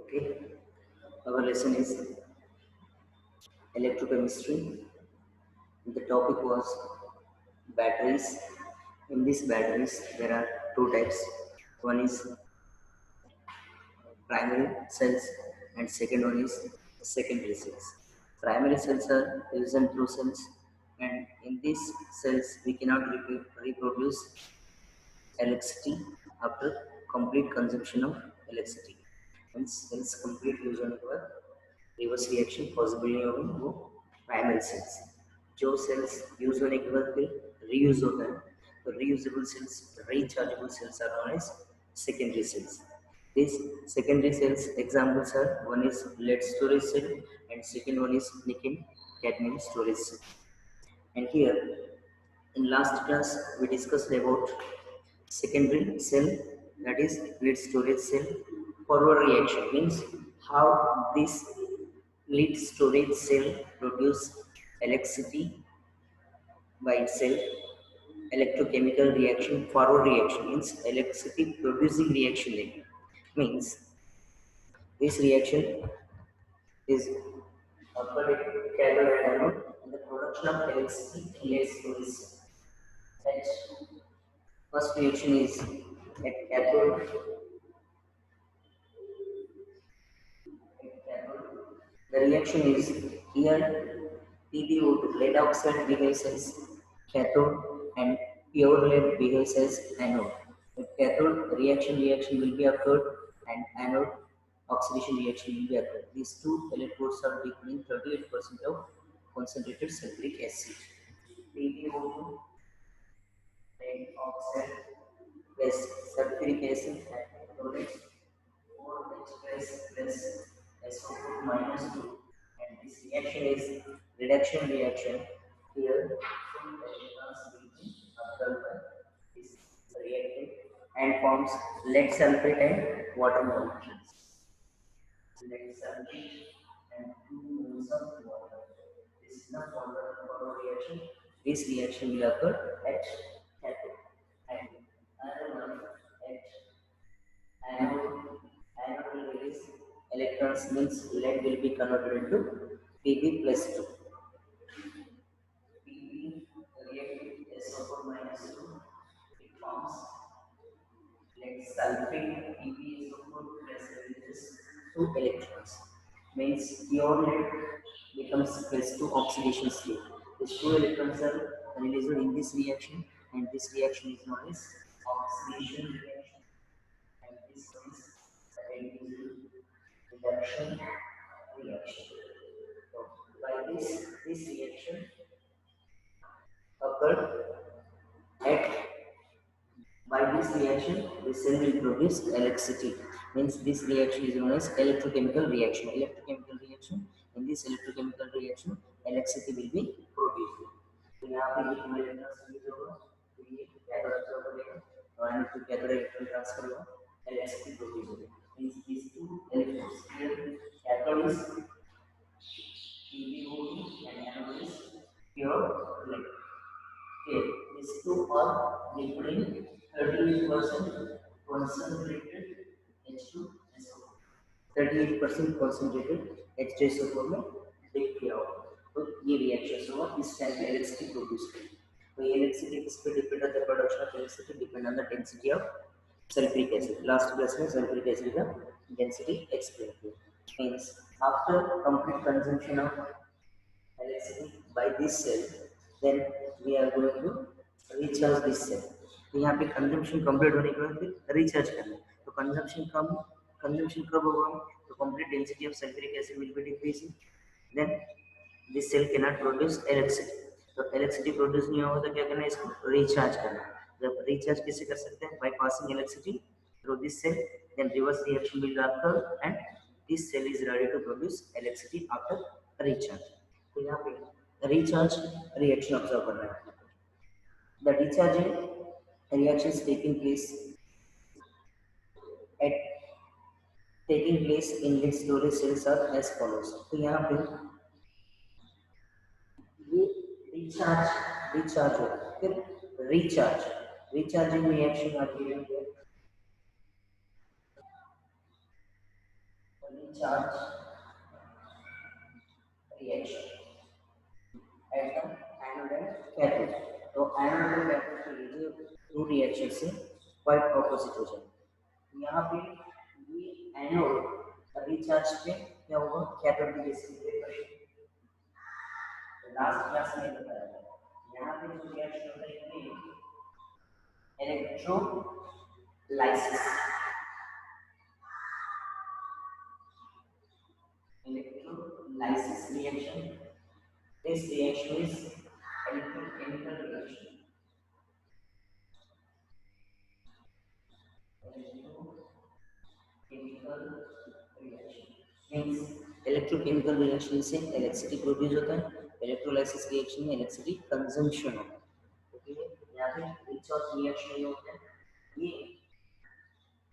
Okay, our lesson is electrochemistry. The topic was batteries. In these batteries, there are two types. One is primary cells, and second one is secondary cells. Primary cells are fusion through cells, and in these cells, we cannot reproduce electricity after complete consumption of electricity. Hence, cells complete fusion over reverse reaction possibly होगी वो primary cells. जो cells use होने के बाद फिर reuse होता है, तो reusable cells, rechargeable cells are known as secondary cells. These secondary cells examples are one is lead storage cell and second one is nickel cadmium storage cell. And here in last class we discussed about secondary cell, that is lead storage cell. Forward reaction means how this lead storage cell produce electricity by itself. Electrochemical reaction, forward reaction means electricity producing reaction later. Means this reaction is occurred at cathode and anode in the production of electricity in lead storage cell. That first reaction is at cathode. The reaction is here PbO2 lead oxide behaves as cathode and pure lead behaves as anode. The cathode reaction will be occurred and anode oxidation reaction will be occurred. These two electrodes are becoming 38% of concentrated sulfuric acid. PbO2 lead oxide plus sulfuric acid and 4H plus SO4 minus 2, and this reaction is reduction reaction. Here, two electrons will be absorbed by this reactant and forms lead sulfate and water molecules. Lead sulfate and 2 moles of water. This is the forward reaction. This reaction will occur at cathode, and another one at anode. Anode will release electrons, means lead will be converted into Pb plus 2. Pb react with SO4 minus 2. It forms lead sulfate. PbSO4 plus releases 2 electrons. Means pure lead becomes plus 2 oxidation state. These 2 electrons are released in this reaction, and this reaction is known as oxidation reaction. And this one is reduction reaction. So by this reaction occurred at by this reaction the cell will produce electricity. Means this reaction is known as electrochemical reaction. Electrochemical reaction, in this electrochemical reaction electricity will be produced. तो यहाँ पे ये electrons use होगा, तो ये cathode absorb करेगा और to cathode electron transfer होगा, electricity produce होगा. Means these two electrons here, cathode is PbO2 and anode is pure lead. Okay, these two are liquid in 38% concentrated H2SO4. 38% concentrated H2SO4 में break किया होगा, तो ये reaction होगा, इस type में इलेक्ट्रिसिटी प्रोड्यूस करेगी. तो ये इलेक्ट्रिसिटी किस पे डिपेंड है? The production of electricity depend on the density of sulfuric acid. Last class में sulfuric acid का density explain किया. Means after complete consumption of electricity by this cell, then we are going to recharge this cell. तो यहाँ पे consumption complete होने के बाद फिर recharge करना है. तो consumption कब होगा? तो complete density of sulfuric acid will be decreasing. Then this cell cannot produce electricity. तो electricity produce नहीं होगा तो क्या करना है? इसको recharge करना है. जब recharge कैसे कर सकते हैं? By passing electricity through this cell, then reverse reaction will occur and this cell is ready to produce electricity after recharge. तो यहाँ पे recharge reaction ऑब्जर्व करना है. The recharging reaction is taking place in lead storage cells are as follows. तो यहाँ पे ये recharge होगा, फिर recharging reaction आती है. recharge reaction at the anode and cathode. तो एनोड और कैथोड के ये जो दो रिएक्शन से क्वाइट ऑपोजिट हो जाएंगे। यहाँ पे ये एनोड रिचार्ज पे क्या होगा, कैथोड की जैसे बिहेव करेगा। लास्ट क्लास में बताया था, यहाँ पे जो रिएक्शन होता है ये electrolysis, electrolysis reaction. This reaction is electrochemical reaction. Electrochemical reaction means electrochemical reaction से electricity produce होता है, electrolysis reaction में electricity consumption होता है। ओके, यहाँ पे रिचार्ज रिएक्शन ये होता है, ये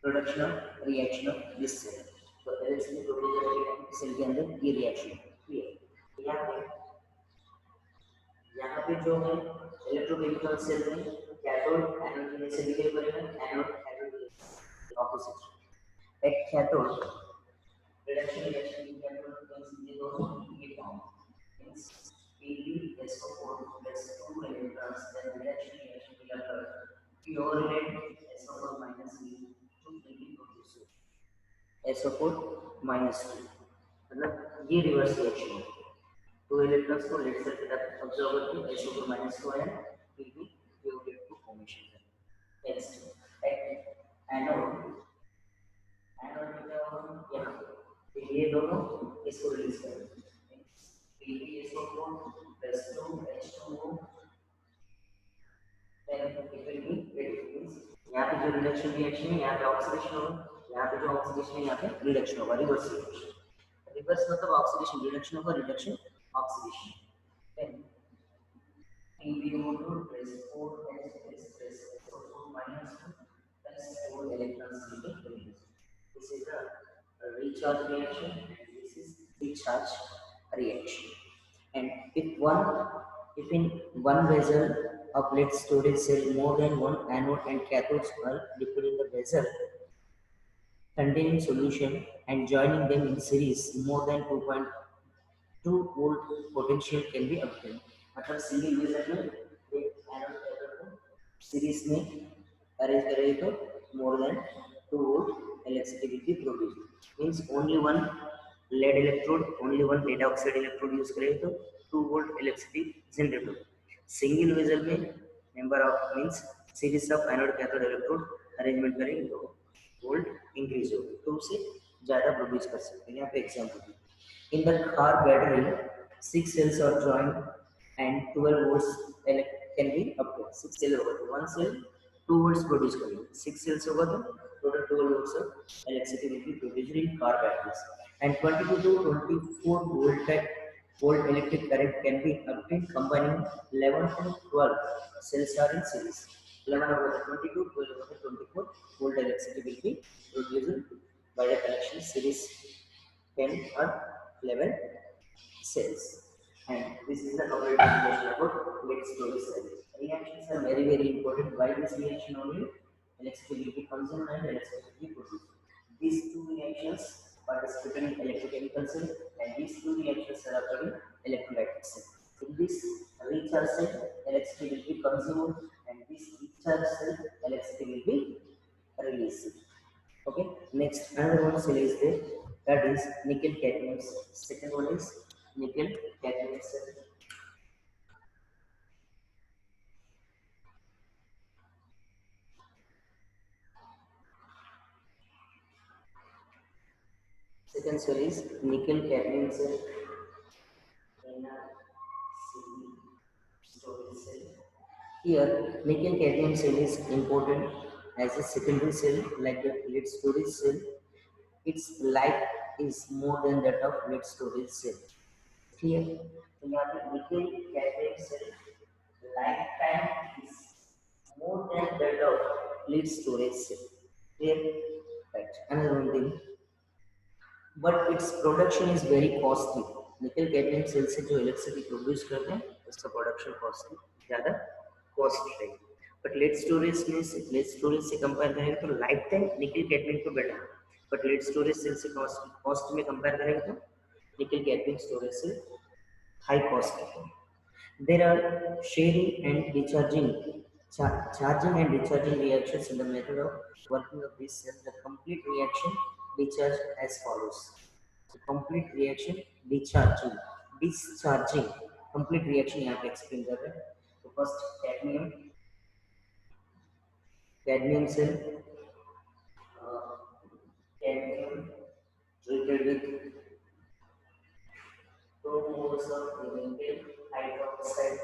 production of reaction of this cell. तो electricity produce करेगा सेल के अंदर ये रिएक्शन। यहाँ पे जो है इलेक्ट्रोकेमिकल सेल में कैथोड एनोड की जैसे बिहेव करेगा, एनोड कैथोड ऑपोजिट। एक कैथोड रिडक्शन रिएक्शन की कैथोड मींस ये दोनों ये form means PbSO4 plus 2 electrons, then reduction reaction will occur, purulent SO4 minus V to Pb produces SO4 minus 2, मतलब ये रिवर्स रिएक्शन है। 2 electrons को लेट सेल की तरफ ऑब्जर्व करके SO4 minus 2 ion will be purulent to formation है। Next anode, anode में क्या होगा यहाँ पे ये दोनों इसको रिलीज करेंगे PbSO4 plus 2 H2O, then it will be reduced। यहाँ पे जो रिडक्शन रिएक्शन है यहाँ पे ऑक्सीडेशन होगा, यहाँ पे जो ऑक्सीडेशन है यहाँ पे रिडक्शन होगा, रिवर्स रिएक्शन। रिवर्स मतलब ऑक्सीडेशन रिडक्शन होगा, reduction oxidation. then PbO2 plus 4H plus SO4 minus 2 plus 4 electrons will be released. This is a recharge reaction and this is discharge reaction. And if in one vessel of lead storage cell more than one anode and cathodes are liquid in the vessel containing solution and joining them in series, more than 2.2 volt potential can be obtained। मतलब single user में एक anode cathode को series में arrange करेंगे तो more than 2 volt electricity will be produced। means only one lead electrode, only one lead oxide electrode use करेंगे तो 2 volt electricity generate होगा। सिंगल यूजर में number of means series of anode cathode electrode arrangement करेंगे तो volt increase होगा, तो उसे ज्यादा प्रोड्यूस कर सकते हैं। यहाँ पे example in the car battery 6 cells are joined and 12 volts can be obtained। 6 cell होगा तो 1 cell 2 volts produce करेगा, 6 cells होगा तो total 12 volts of electricity will be produced in car batteries and 22 to 24 volt electric current can be obtained combining 11 to 12 cells are in series। 11 over the 22, 12 over the 24 volt electricity will be produced by the connection series 10 or 11 cells। And this is the complete definition about lead storage cell। Reactions are very important. Why this reaction only? Electricity will be consumed and electricity will be produced। These two reactions participate in electrochemical cell and these two reactions are occurring in electrolytic cell। In this recharge cell, electricity will be consumed and this discharge cell, electricity will be released। Okay, next another one cell is there, that is nickel cadmium cell। Second one is nickel cadmium cell। Second cell is nickel cadmium cell, NaCl storage cell। Here nickel cadmium cell is important as a secondary cell like the lead storage cell। its life is more than that of lead storage cell। Clear? तो यहाँ पे nickel cadmium cell life time is more than that of lead storage cell। Clear? Right. Another one thing, but its production is very costly। Nickel cadmium cell से जो electricity produce करते हैं उसका production costly ज़्यादा costly रहेगी। But lead storage से compare करेंगे तो लाइफ टाइम निकल कैडमियम को बेटर है, बट लेड स्टोरेज सेल से कॉस्ट में कंपेयर करेंगे तो nickel cadmium storage cell high cost है. There are sharing and recharging, charging and recharging reactions in the method of working of this cell. The complete reaction discharge as follows. The complete reaction discharging, discharging, complete reaction यहाँ पे explain कर रहे हैं. तो first cadmium cell, cadmium treated with 2 moles of nickel hydroxide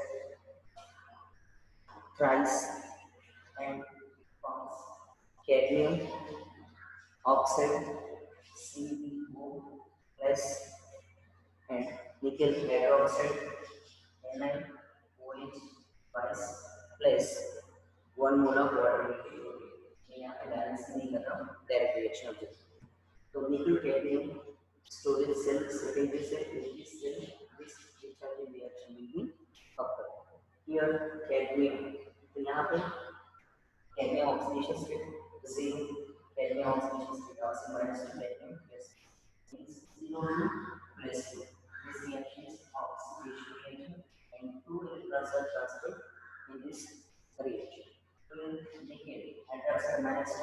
thrice and forms cadmium oxide CbO plus and nickel hydroxide NiOH twice plus 1 mole of water. यहाँ पे balance नहीं कर रहा हूँ, डायरेक्ट रिएक्शन ऑफ दिस. तो निकल cadmium storage cell secondary cell this cell this recharging reaction will be occur. Here cadmium, तो यहाँ पे cadmium oxidation state zero, cadmium oxidation state also minus 2 cadmium plus means 0 to plus 2. This reaction is oxidation reaction and 2 electrons are transferred in this reaction. So nickel hydroxide minus 1,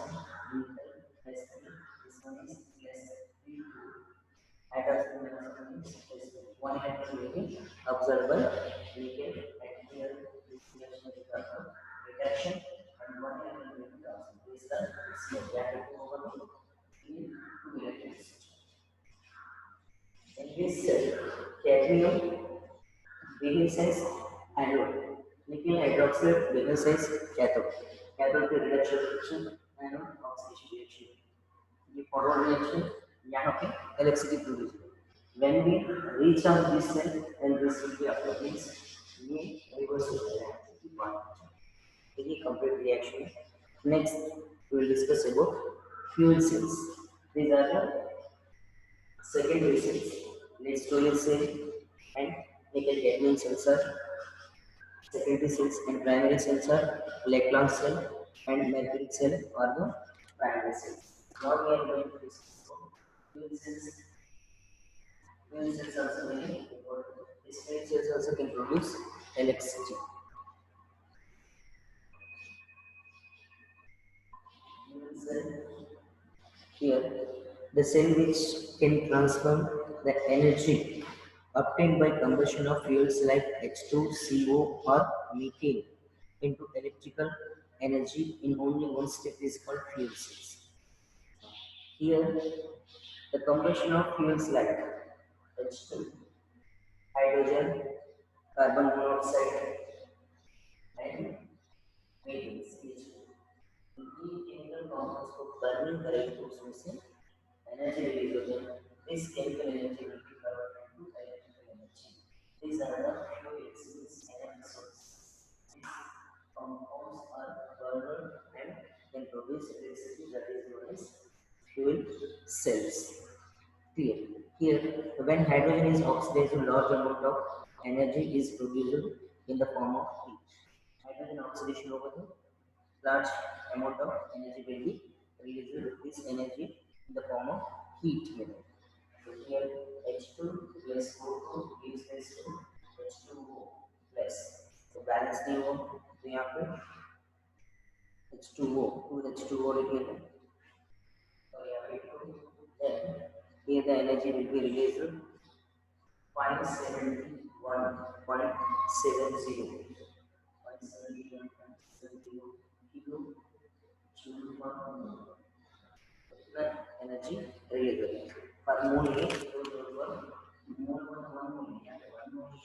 nickel plus 3, this one is plus 3 2. Hydroxide minus 1 is plus 2. One electron will be absorbed by nickel and here this reaction is reduction and one electron will be transferred. This is the slope that will overload in 2 electrons. In this cell, cadmium behaves as anode, nickel hydroxide behaves as cathode. Cathode के reduction anode oxidation reaction. ये forward reaction यहाँ पे electricity produce. When we reach out this cell and this will be after this, ये reverse हो जाएगा. ये complete reaction. Next, we will discuss about fuel cells. These are the secondary cells. Lead storage cell and nickel cadmium cells are secondary cells and primary cells are Leclanche cell and mercury cell are the primary cells. Now we are going to discuss about fuel cells. Fuel cells also very important. These fuel cells also can produce electricity. Fuel cell here, the cell which can transfer the energy obtained by combustion of fuels like H2CO or methane into electrical energy in only one step is called fuel cells. Here, the combustion of fuels like H2, hydrogen, carbon monoxide, and methane CH2. ये chemical compounds को burning करेंगे तो उसमें से energy release होती है. This chemical energy will be converted into electrical energy. These are the fuel cells energy source. These compounds are burned and can produce electricity that is known as fuel cells. Clear. Here, when hydrogen is oxidized, a large amount of energy is produced in the form of heat. Hydrogen oxidation over the large amount of energy will be released with this energy in the form of heat here. So here H2 plus O2 gives rise to H2O plus. तो balance नहीं हो तो यहाँ पे H2O 2H2O लिखेंगे और यहाँ पे 2 then here the energy will be released 571.70 kilo joule per mole. Energy released per mole में mole 1 mole यहाँ पे 1 mole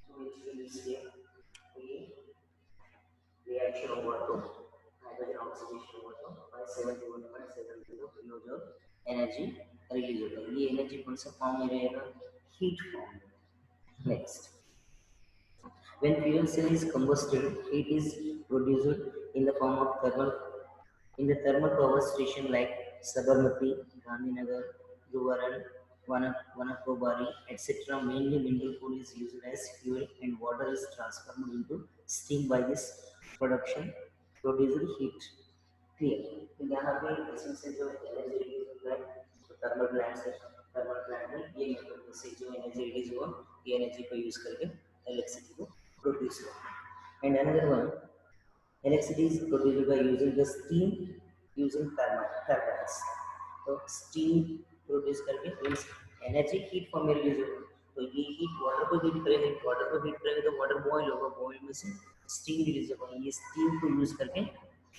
तो इसलिए ये reaction हुआ तो hydrogen oxidation हुआ तो 571.70 किलोजूल energy release होता है. ये energy कौन सा फॉर्म में रहेगा? heat form. Next, when fuel cell is combusted, heat is produced in the form of thermal power station like Sabarmati, Gandhinagar, Dhuvaran, Vanakobari, etc. Mainly mineral coal is used as fuel and water is transformed into steam by this production produced heat. Clear. तो यहाँ पे इसमें से जो energy release होता है तो thermal plant से, थर्मल प्लांट में ये मेथड से जो एनर्जी रिलीज हुआ ये एनर्जी को यूज करके इलेक्ट्रिसिटी को प्रोड्यूस हुआ। And another one, electricity is produced by using the steam using turbines. तो स्टीम प्रोड्यूस करके मीन्स एनर्जी हीट फॉर्म में रिलीज होगी, तो ये हीट वाटर को हीट करेंगे, वाटर को हीट करेंगे तो वाटर बॉयल होगा, बॉयल में से स्टीम रिलीज होगा, ये स्टीम को यूज करके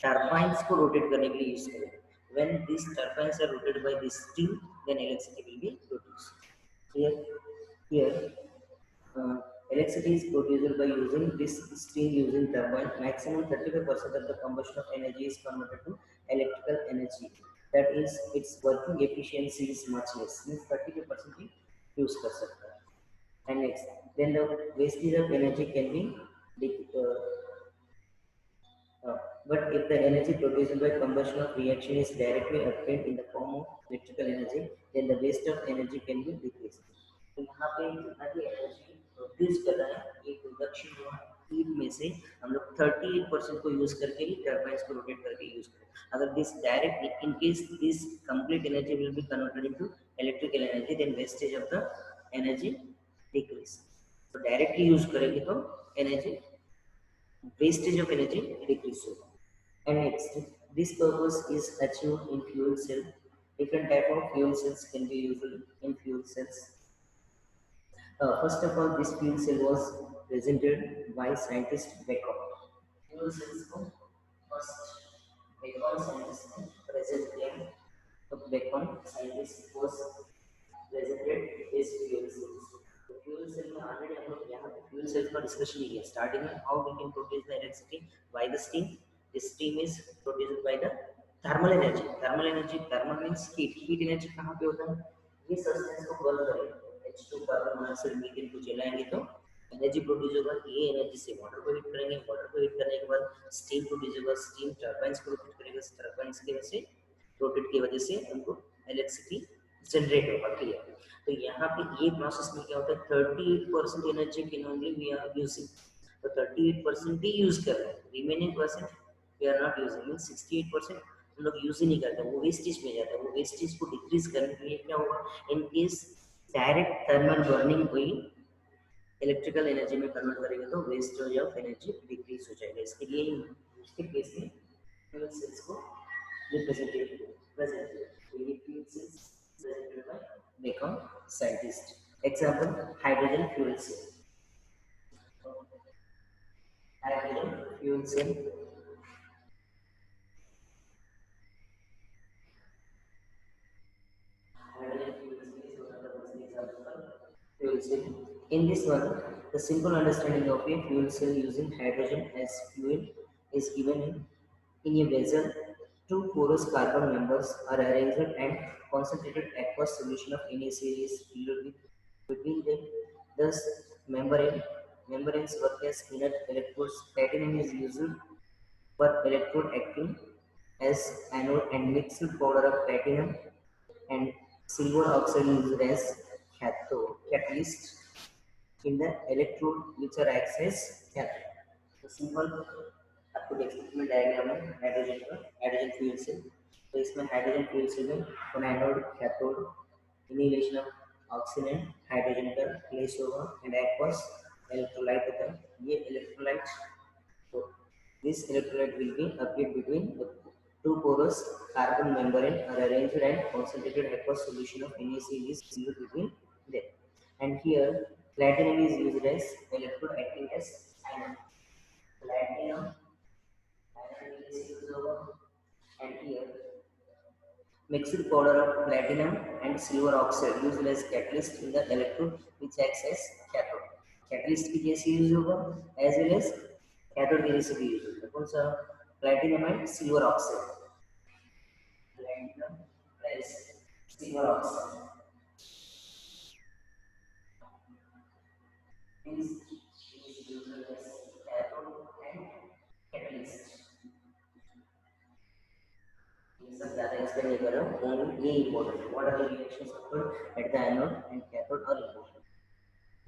टर्बाइंस को रोटेट करने के लिए यूज करेंगे। when these turbines are rotated by this steam then electricity will be produced here. Here uh, electricity is produced by using this steam using turbine. Maximum 35% of the combustion of energy is converted to electrical energy. That is, its working efficiency is much less. Means 35% use कर सकता है. And next, then the wastage of energy can be uh, uh, but if the energy produced by combustion of reaction is directly obtained in the form of electrical energy, then the waste of energy can be decreased. तो यहाँ पे जितना भी energy produce कर रहा है ये production हुआ हीट में से हम लोग 38% को यूज करके ही टर्बाइंस को रोटेट करके यूज करें। अगर this direct in case this complete energy will be converted into electrical energy then wastage of the energy decrease. तो डायरेक्टली यूज करेंगे तो energy wastage of energy decreases. And next, this purpose is achieved in fuel cell. Different type of fuel cells can be used in fuel cells. First of all, this fuel cell was presented by scientist Bacon. Fuel cells को first Bacon scientist ने present किया, तो Bacon scientist was presented this fuel cells. तो fuel cell में already हम लोग यहाँ पे fuel cells का discussion ही किया. Starting में how we can produce the electricity by the steam. The steam is produced by the thermal energy. Thermal energy, thermal means heat. Heat energy कहाँ पे होता है? ये substance को burn करेंगे. H2 कार्बन मोनोऑक्साइड मीथेन को जलाएंगे तो एनर्जी प्रोड्यूस होगा, ये एनर्जी से वाटर को हीट करेंगे, वाटर को हीट करने के बाद स्टीम प्रोड्यूस होगा, स्टीम टर्बाइंस को रोटेट करेगा, टर्बाइंस की वजह से रोटेट की वजह से हमको इलेक्ट्रिसिटी जनरेट होगा। क्लियर। तो यहाँ पे ये प्रोसेस में क्या होता है 38% energy can only we are using, तो 38% ही यूज कर रहे हैं, remaining percent we are not using, mean 68% हम लोग यूज ही नहीं करते, वो वेस्टेज में जाता है। वो वेस्टेज को डिक्रीज करने के लिए क्या होगा, in case direct thermal burning को ही इलेक्ट्रिकल एनर्जी में कन्वर्ट करेंगे तो वेस्टेज ऑफ एनर्जी डिक्रीज हो जाएगा। इसके लिए उसके केस में फ्यूल सेल्स को रिप्रेजेंटेड तो ये fuel cells presented by Bacon scientist. Example hydrogen fuel cell. Hydrogen fuel cell fuel cell. In this one, the simple understanding of a fuel cell using hydrogen as fuel is given in a vessel. Two porous carbon members are arranged and concentrated aqueous solution of NaCl is filled with between them. Thus, membranes work as inert electrodes. Platinum is used for electrode acting as anode and mixed powder of platinum and silver oxide used as cathode catalyst in the electrode which are acts as cathode. तो simple आपको experiment diagram है hydrogen का, hydrogen fuel cell. तो इसमें hydrogen fuel cell में anode cathode inhalation of oxygen hydrogen का place होगा and aqueous electrolyte होता है। ये electrolyte, so this electrolyte will be applied between the two porous carbon membrane are arranged and concentrated aqueous solution of NaCl is filled between them. And here platinum is used as electrode acting as anode. Platinum is used over, and here mixed powder of platinum and silver oxide used as catalyst in the electrode which acts as cathode. Catalyst की जैसे use होगा as well as cathode की जैसे भी use होगा। कौन सा? platinum and silver oxide, platinum plus silver oxide is used as cathode and catalyst। ये सब ज़्यादा एक्सप्लेन नहीं कर रहा हूँ, ओनली ये इम्पोर्टेंट है। What are the reactions occurred at the anode and cathode are important.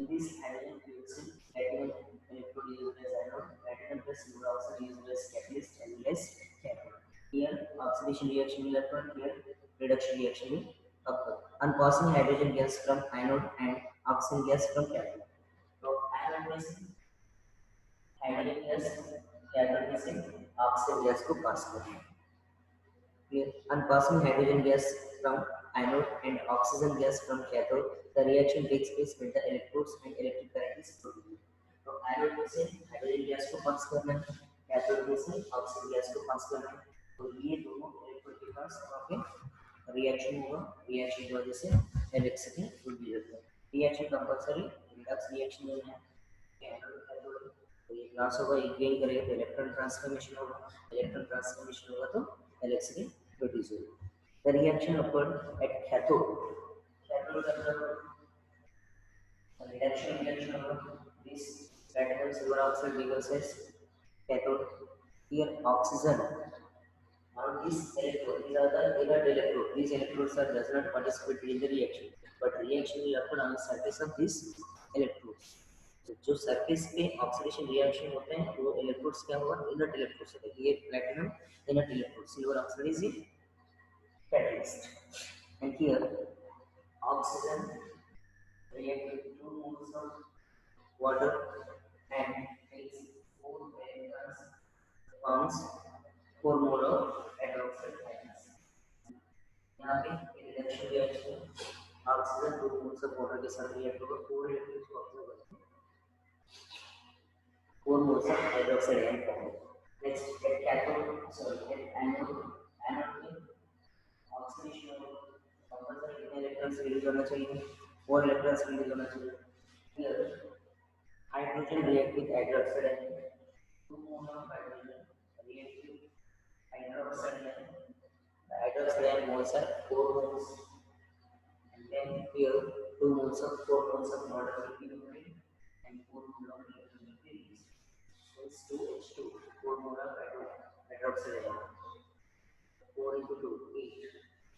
In this hydrogen fuel cell, platinum electrode used as anode, platinum plus silver oxide used as catalyst as well as cathode. Here oxidation reaction will occur, here reduction reaction will occur. On passing hydrogen gas from anode and oxygen gas from cathode. So anode में से hydrogen gas cathode में से oxygen gas को pass करते हैं. Here, on passing hydrogen gas from anode and oxygen gas from cathode, the reaction takes place with the electrodes and electric current is produced. तो anode में से hydrogen gas को pass करना है, cathode में से oxygen gas को pass करना है. तो ये दोनों इलेक्ट्रोड के पास वहाँ पे रिएक्शन होगा, रिएक्शन की वजह से इलेक्ट्रिसिटी प्रोड्यूस होता है. रिएक्शन कंपल्सरी रिडक्स रिएक्शन में है. एनोड कैथोड तो ये क्रॉस होगा, ये गेन करेगा तो इलेक्ट्रॉन ट्रांसफॉर्मेशन होगा, इलेक्ट्रॉन ट्रांसफॉर्मेशन होगा तो इलेक्ट्रिसिटी प्रोड्यूस होगी. The reaction occurred at cathode, cathode का अंदर reduction reaction of this platinum silver oxide gives us cathode. Here oxygen on this electrode, these are the inert electrode. These electrodes are does not participate in the reaction, but reaction will occur on the surface of this electrodes. तो जो surface पे oxidation reaction होते हैं वो electrodes क्या होगा, inert electrodes होते हैं. ये platinum inert electrode, silver oxide is a catalyst. And here oxygen react with 2 moles of water and makes 4 electrons, forms 4 mole of hydroxide ions. यहाँ पे reduction reaction oxygen 2 moles of water के साथ react होगा, 4 electrons को observe करते हैं, 4 moles of hydroxide ion form. Next at cathode, sorry at anode में oxidation compulsory कितने इलेक्ट्रॉन्स रिलीज होना चाहिए, 4 इलेक्ट्रॉन्स रिलीज होना चाहिए. Here hydrogen react with hydroxide ion, 2 moles of hydrogen react with hydroxide ion. The hydroxide ion moles are 4 moles, and then here 2 moles of 4 moles of water will be emitted and 4 moles of electron will be released. So it's 2H2, 4 moles of hydroxide ion. 4 into 2, 8.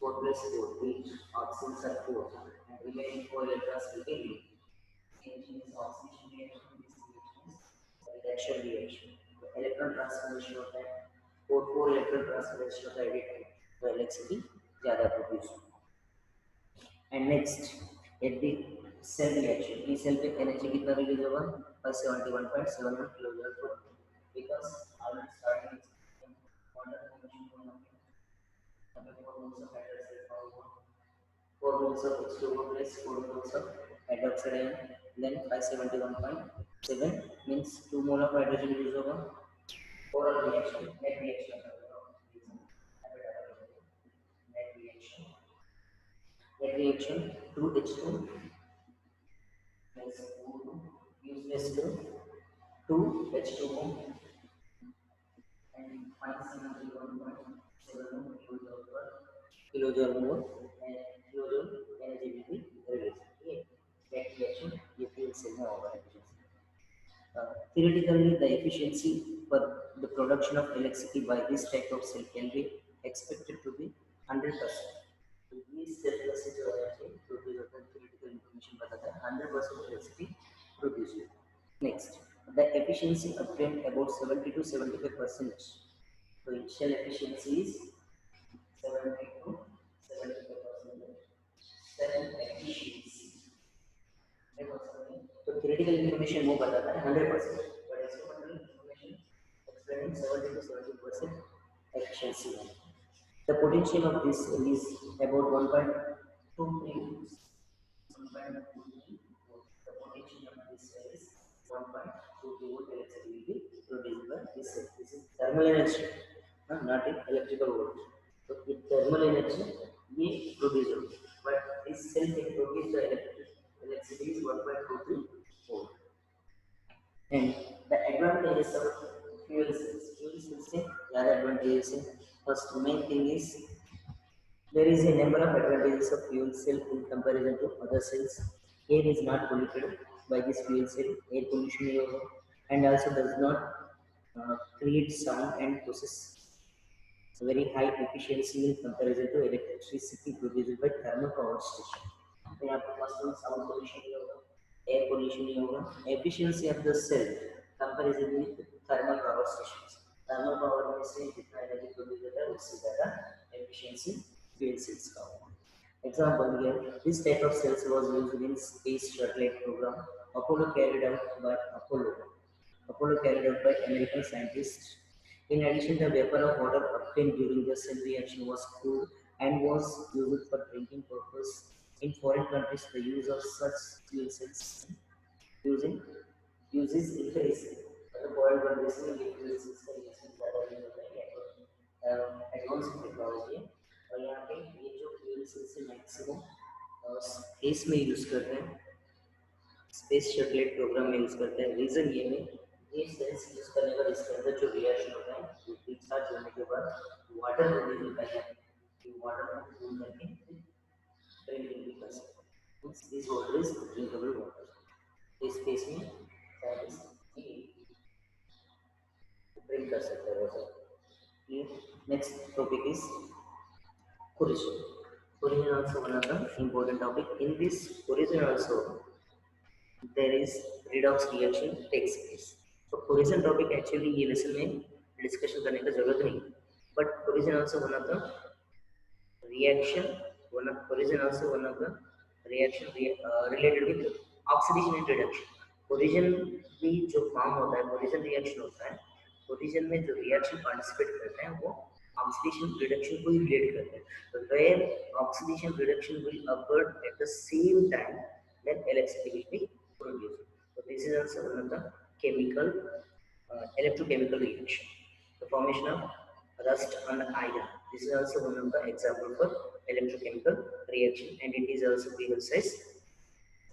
4 plus 4, 8. Oxygens are 4. And remaining 4 electrons will be released. Reaction is oxidation reaction. This reaction is reduction reaction. The electron transformation होता है, 4 electron transformation होता है edit में, तो electricity ज़्यादा produce होती है. And next, at the cell reaction, E cell पे एनर्जी कितना रिलीज होगा, 71.71 किलोजूल पर, because already starting water formation होना है. 4 moles of hydroxide ion, 4 moles of H2O plus 4 moles of hydroxide ion, then 571.7 means 2 mole of hydrogen use होगा. Oral reaction, net reaction, net reaction 2H2 plus 4 useless to 2H2O and 571.7 kilojoule more and kilojoule energy will be released. Okay, that reaction ये fuel cell में होगा. Theoretically, the efficiency for the production of electricity by this type of cell can be expected to be 100%. तो ये cell का से जो है produce होता है, theoretical information बताता है 100% electricity produce. Next, the efficiency obtained about 70 to 75%. So initial efficiency is 70 to 75%. Cell efficiency. तो theoretical information वो बताता है 100%, but experimental information explaining 70 to 70% efficiency. The potential of this is about 1.23 volts. 1.23 volts. The potential of this cell is 1.23 volt electricity will be produced by this cell. This is thermal energy, not electrical volt. So with thermal energy ये produce होगी, but this cell can produce the electricity is 1.23 volt. And the advantages of fuel cells से ज़्यादा advantages है. First main thing is there is a number of advantages of fuel cell in comparison to other cells. Air is not polluted by this fuel cell, air pollution and also does not create sound and possess very high efficiency in comparison to electricity produced by thermal power station. तो यहाँ पे first sound pollution नहीं होगा, air pollution नहीं होगा. Efficiency of the cell comparison with thermal power stations. Thermal power में से जितना एनर्जी प्रोड्यूस होता है इससे ज़्यादा efficiency fuel cells का होगा. Example here, this type of cells was used in space satellite program. Apollo carried out by Apollo. Apollo carried out by American scientists. In addition, the vapor of water obtained during the cell reaction was cooled and was used for drinking purpose. In foreign countries, the use of such fuel cells using uses increase. The foreign countries में ये fuel cells का use ज़्यादा use होता है advance technology है और यहाँ पे ये जो फ्यूल सेल्स से मैक्सिमम स्पेस में यूज़ करते हैं स्पेस शटलेट प्रोग्राम में यूज़ करते हैं रीज़न ये है ये सेल्स यूज़ करने पर इसके अंदर जो रिएक्शन होता है वो डिस्चार्ज होने के बाद वाटर रिलीज होता है कि वाटर को कूल करके ड्रिंकिंग भी कर सकते हैं means this water is drinkable water इस केस में ड्रिंक कर सकते हैं water next topic is corrosion. Corrosion also one of the important topic. In this corrosion also there is redox reaction takes place. So corrosion topic actually ये lesson में discussion करने का जरूरत नहीं. But corrosion also one of the reaction. Corrosion also one of the reaction related with oxidation and reduction. Corrosion भी जो form होता है corrosion reaction होता है. Corrosion में जो reaction participate करते हैं वो oxidation reduction को ही relate करते हैं. Where oxidation reduction will occur at the same time when electricity will be produced. So this is also one of the chemical electrochemical reaction. The formation of rust on iron. This is also one of the example for electrochemical reaction, and it is also given as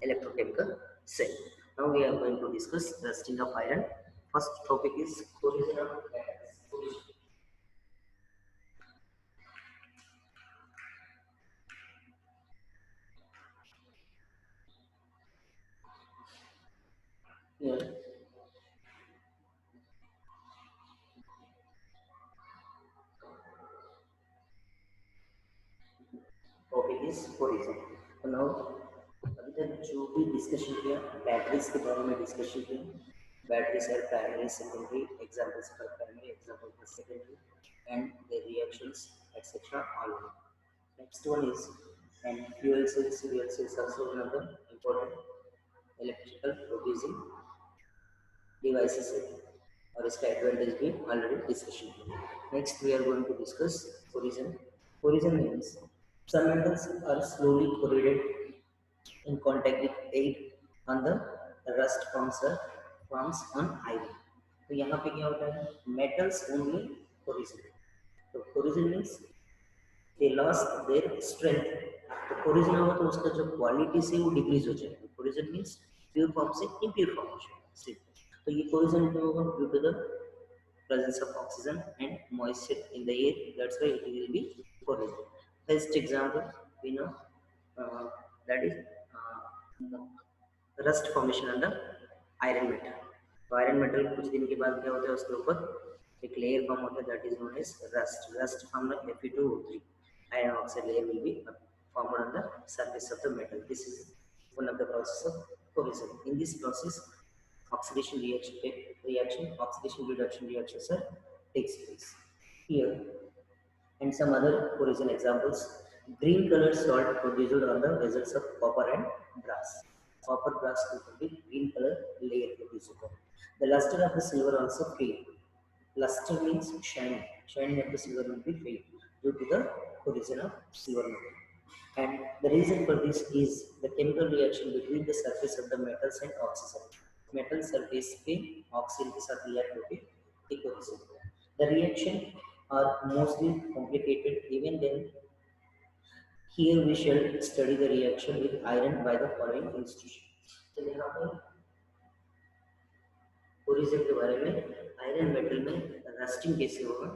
electrochemical cell. Now we are going to discuss rusting of iron. First topic is corrosion of atoms. Here, topic is corrosion. So now अभी तक जो भी discussion किया batteries के बारे में discussion किया batteries are primary secondary examples for primary example for secondary and their reactions etc all. Next one is and fuel cells. Fuel cells also one of the important electrical producing devices है और इसका advantage भी already discussion किया. Next we are going to discuss corrosion. Corrosion means some metals are slowly corroded in contact with air on the rust forms on iron. तो यहाँ पे क्या होता है metals only corrosion. तो corrosion means they lost their strength. तो corrosion होगा तो उसका जो क्वालिटी से वो डिक्रीज हो जाएगा. corrosion means प्योर फॉर्म से impure फॉर्म हो जाएगा. तो ये corrosion क्यों होगा due to the presence of oxygen and moisture in the air. That's why it will be corrosion. Best example we know that is rust formation on the iron metal. तो iron metal कुछ दिन के बाद क्या होता है उसके ऊपर एक लेयर फॉर्म होता है that is known as rust. Rust from the Fe2O3 iron oxide layer will be formed on the surface of the metal. This is one of the process of corrosion. In this process oxidation oxidation reduction reactions takes place here. And some other corrosion examples. Green colored salt produced on the vessels of copper and brass. Copper brass will be green color layer produced. The luster of the silver also fade. Luster means shining. Shining of the silver will be fade due to the corrosion of silver metal. And the reason for this is the chemical reaction between the surface of the metals and oxygen. Metal surface पे oxygen के साथ react होके एक corrosion. The reaction are mostly complicated. Even then, here we shall study the reaction with iron by the following institution. तो यहाँ पर corrosion के बारे में iron metal में rusting कैसे होगा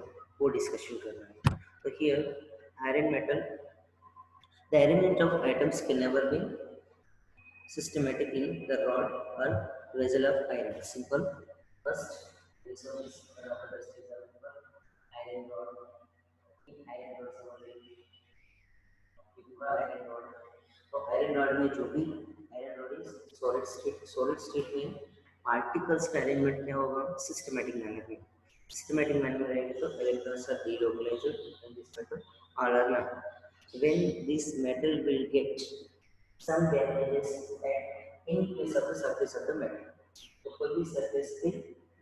वो डिस्कशन करना है. तो here iron metal, the arrangement of atoms can never be systematic in the rod or vessel of iron. Simple. First, this one is iron rod. Iron rod से iron rod. तो iron rod में जो भी iron rod is solid state में particles का arrangement क्या होगा systematic manner में. Systematic manner रहेंगे तो electrons are delocalized in this metal alarm. When this metal will get some damages at in case of the surface of the metal, तो कोई भी surface पे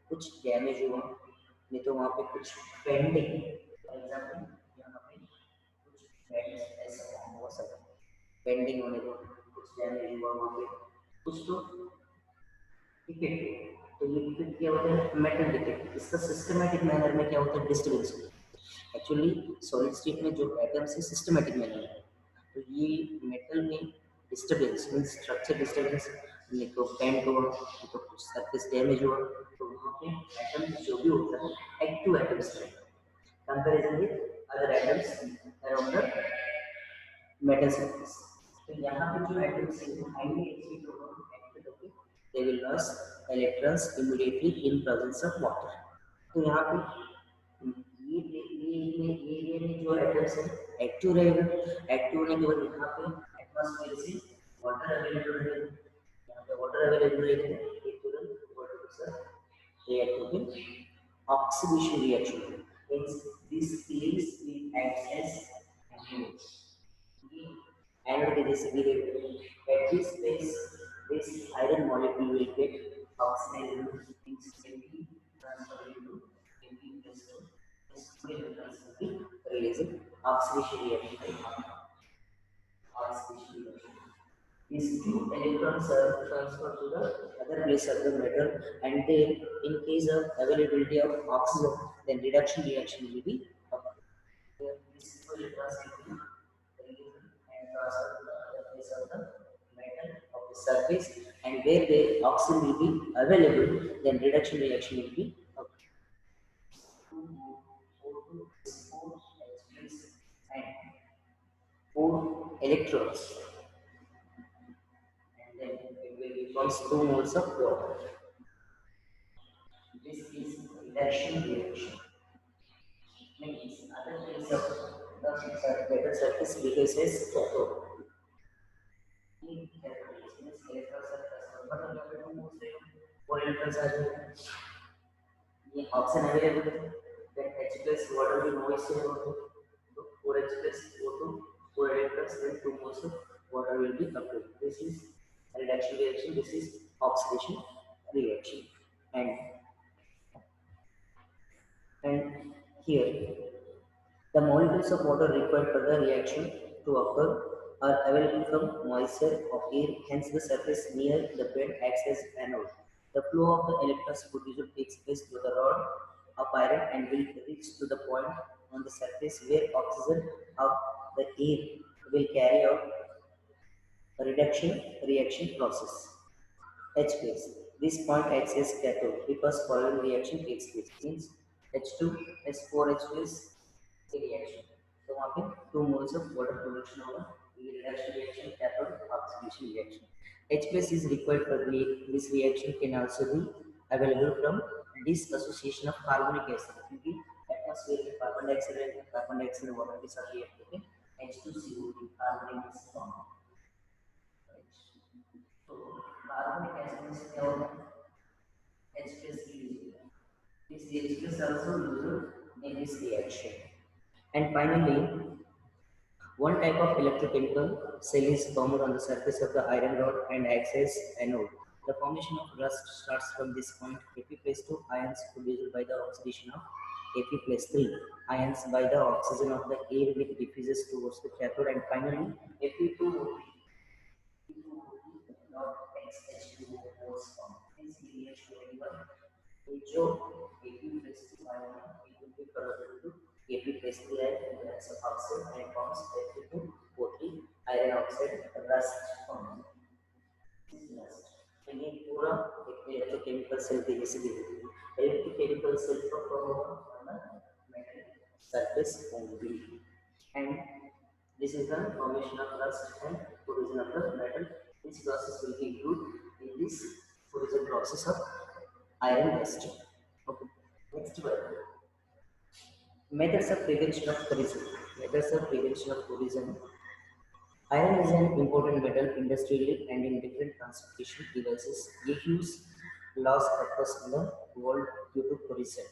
कुछ डैमेज हुआ नहीं तो वहाँ पे कुछ बेंडिंग, फॉर एग्जाम्पल यहाँ पे कुछ बेंड ऐसा फॉर्म हुआ सब बेंडिंग होने को कुछ डैमेज हुआ वहाँ पे कुछ तो डिफेक्ट, तो ये डिफेक्ट क्या होता है मेटल डिफेक्ट। इसका सिस्टमैटिक मैनर में क्या होता है डिस्टर्बेंस। एक्चुअली सॉलिड स्टेट में जो एटम्स है सिस्टमैटिक मैनर में, तो ये मेटल में डिस्टर्बेंस मीन स्ट्रक्चर डिस्टर्बेंस, नहीं तो बेंड हुआ नहीं तो कुछ सरफेस डैमेज हुआ, तो वहाँ पे एटम्स जो भी होता है एक्टिव एटम्स है comparison with other atoms around the metal surface. तो यहाँ पे जो एटम्स है वो हाईली एक्साइटेड होकर they will lose electrons immediately in presence of water। तो यहाँ पे ये में जो एटम्स है एक्टिव रहेगा, एक्टिव होने के बाद यहाँ पे एटमॉस्फेयर से वाटर अवेलेबल रहेगा, यहाँ पे वाटर अवेलेबल रहेगा, ये तुरंत वाटर के साथ रिएक्ट होकर oxidation reaction means this place will act as anode। anode के जैसे behave at this place this iron molecule will get oxidized instantly transferred into Mp plus 2 this electrons will be released oxidation reaction oxidation reaction these two electrons are transferred to the other place of the metal and then in case of availability of oxygen then reduction reaction will be occurred. These two electrons will be and transfer to the other place of the metal of the surface and where the oxygen will be available then reduction reaction will be occurred. And 4 electrons and then it will becomes 2 moles of water. This is reduction reaction. Means other place of the metal surface behaves cathode. Four electrons are there. ये option available है then H plus water will noise से होते तो 4H plus O2 4 electrons then 2 moles of water will be applied. This is reduction reaction, this is oxidation reaction and here the molecules of water required for the reaction to occur are available from moisture of air, hence the surface near the bed acts as anode. The flow of the electrons produced takes place through the rod of iron and will reach to the point on the surface where oxygen of the air will carry out a reduction reaction process. H plus. This point acts as cathode because following reaction takes place. Means H2 S4H plus reaction. So वहाँ पे 2 moles of water production होगा, ये reduction reaction cathode oxidation reaction. H plus is required for this reaction can also be available from dissociation of carbonic acid क्योंकि atmosphere में carbon dioxide water के साथ react होकर H2CO कार्बनिक acid form होगा। तो कार्बनिक एसिड से क्या होगा H plus this H plus also used in this reaction. And finally, one type of electrochemical cell is formed on the surface of the iron rod and acts as anode. The formation of rust starts from this point. Fe plus 2 ions produced by the oxidation of Fe plus 3 ions by the oxygen of the air which diffuses towards the cathode and finally Fe2 not XH2O was formed. Hence BH21 जो Fe plus 2 ion it will be converted to Fe plus 3 ion in the presence of oxygen and forms Fe2O3 iron oxide rust forms. This is rust. तो ये पूरा एक electrochemical cell के जैसे दिखती है। Electrochemical cell का फॉर्म होगा metal surface only and this is the formation of rust and corrosion of the metal. This process will be included in this corrosion process of iron rust. Okay. Next one. Methods of prevention of corrosion. Methods of prevention of corrosion. Iron is an important metal industrially and in different transportation devices. A huge loss occurs in the world due to corrosion.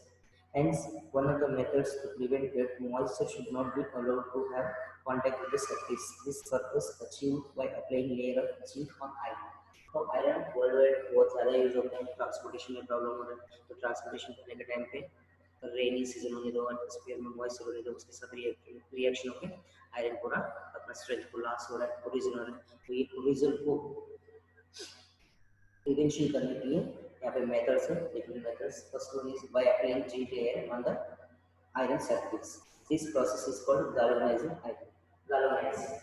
Hence, one of the methods to prevent that moisture should not be allowed to have contact with the surface. This purpose achieved by applying layer of zinc on iron. तो iron world wide बहुत ज़्यादा use होता है, transportation में problem हो रहा है तो ट्रांसपोर्टेशन करने के टाइम पे रेनी सीजन होने दो, एटमॉस्फेयर में मॉइस्चर होने दो, उसके साथ रिएक्शन होकर आयरन पूरा अपना स्ट्रेंथ को लॉस हो रहा है, ओरिजिन हो रहा है। तो ये ओरिजिन को प्रिवेंशन करने के लिए यहाँ पे मेथड्स है, different methods. First one is by applying zinc layer on the iron surface. This process is called galvanizing iron. Galvanizing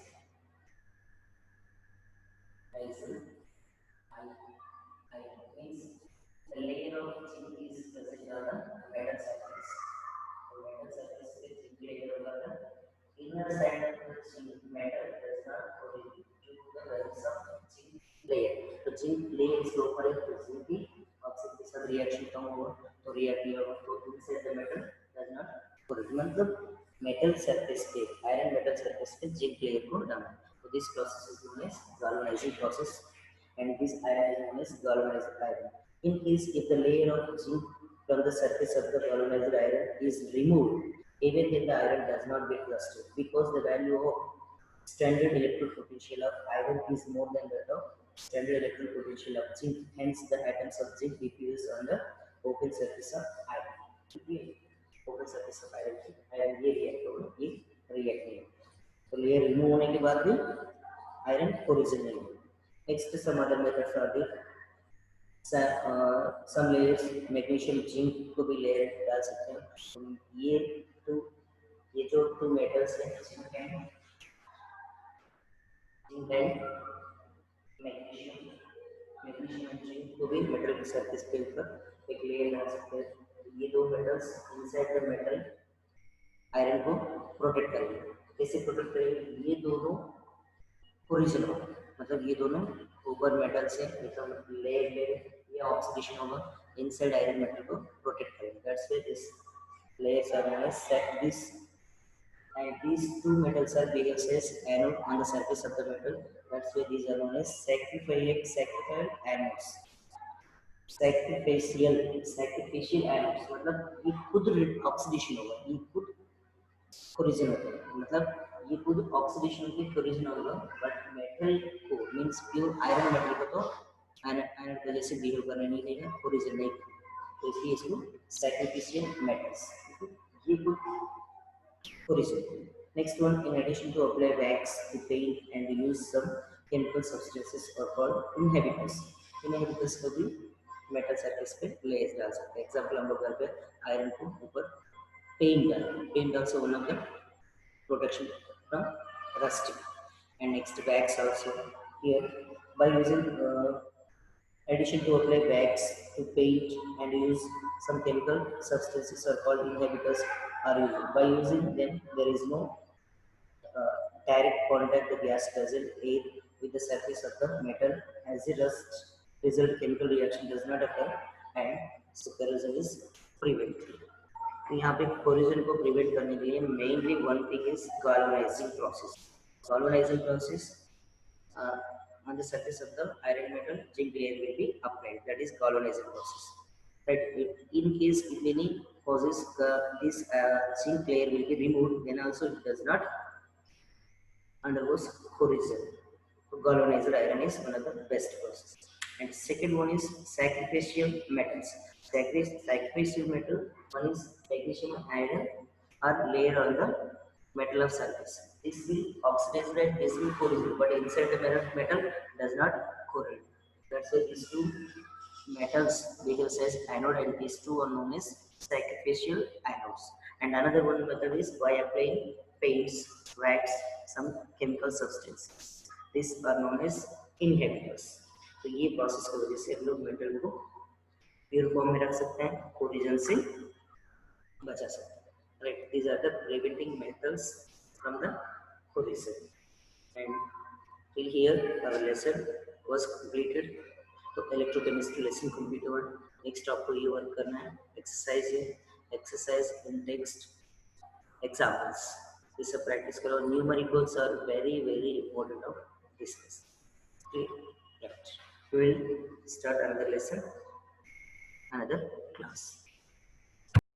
iron means the layer of zinc is present on the metal surface. The metal surface with zinc layer over the inner side of the zinc metal does not correlate due to the presence of zinc layer. तो zinc layer इसके ऊपर है तो zinc की oxygen के साथ reaction कम होगा तो रिएक्ट नहीं होगा तो इनसे the metal does not correlate। मतलब मेटल सरफेस पे आयरन मेटल सरफेस पे जिंक लेयर को डालना। तो this process is known as galvanizing process and this iron is known as galvanized iron. In case if the layer of zinc from the surface of the galvanized iron is removed, even then the iron does not get rusted because the value of standard electric potential of iron is more than that of standard electric potential of zinc. Hence, the atoms of zinc diffuse on the open surface of iron. Open surface of iron की iron ये react होगा, ये react नहीं होगा। तो layer remove होने के बाद भी आयरन ओरिजिन नहीं होगा। Next some other methods are the some layers magnesium zinc को भी लेयर डाल सकते हैं। तो ये जो टू मेटल्स हैं zinc and magnesium magnesium zinc को भी मेटल की सरफेस के ऊपर एक लेयर डाल सकते हैं। ये दो metals inside the metal iron को प्रोटेक्ट करेंगे। कैसे प्रोटेक्ट करेंगे? ये दोनों ओरिजिन होगा, मतलब ये दोनों ऊपर मेटल से मतलब लेयर में ये ऑक्सीडेशन होगा, इनसाइड आयरन मेटल को प्रोटेक्ट करेंगे। That's why this layers are known as this, and these two metals are behaves as anode on the surface of the metal. That's why these are known as sacrificial anodes. sacrificial anodes मतलब ये खुद oxidation होगा, ये खुद origin होता है, मतलब ये खुद ऑक्सीडेशन की ओरिजिन होगा। बट मेटल को मींस प्योर आयरन मेटल को तो आयरन की वजह से बिहेव करने नहीं देगा, ओरिजिन नहीं, तो इसलिए इसको सैक्रिफिशियल मेटल्स, ये खुद origin. Next one, in addition to apply wax to paint and use some chemical substances और कॉल्ड इनहिबिटर्स। इनहिबिटर्स को भी मेटल सरफेस पे लेयर डाल सकते हैं। एग्जांपल हम लोग घर पे आयरन को ऊपर पेंट डालते हैं, paint also one of the protection from rusting. And next, wax also here by using addition to apply wax to paint and use some chemical substances are called inhibitors are used. By using them there is no direct contact, the gas doesn't aid with the surface of the metal, as the rust result chemical reaction does not occur and so corrosion is prevented. तो यहाँ पे corrosion को prevent करने के लिए mainly one thing is galvanizing process. Galvanizing process on the surface of the iron metal zinc layer will be applied. That is galvanizing process. Right. In case if any causes this zinc layer will be removed, then also it does not undergoes corrosion. So galvanized iron is one of the best process. And second one is sacrificial metals. Sacrificial metal, one is magnesium iron are layer on the metal of surface. This will oxidize and this will corrode, but inside the metal does not corrode. That's why these two metals behaves as anode, and these two are known as sacrificial anodes. And another one method is by applying paints, wax, some chemical substances. These are known as inhibitors. तो ये process की वजह से हम लोग metal को pure form में रख सकते हैं, कोरिजन से बचा सकते हैं। Right, these are the preventing methods from the corrosion. And till here our lesson was completed. तो इलेक्ट्रोकेमिस्ट्री लेसन कंप्लीट हुआ। नेक्स्ट आपको ये वर्क करना है, एक्सरसाइज है, एक्सरसाइज इन टेक्स्ट एग्जाम्पल्स, ये सब प्रैक्टिस करो। Numericals are very very important of discuss. Right. We will start another lesson, another class.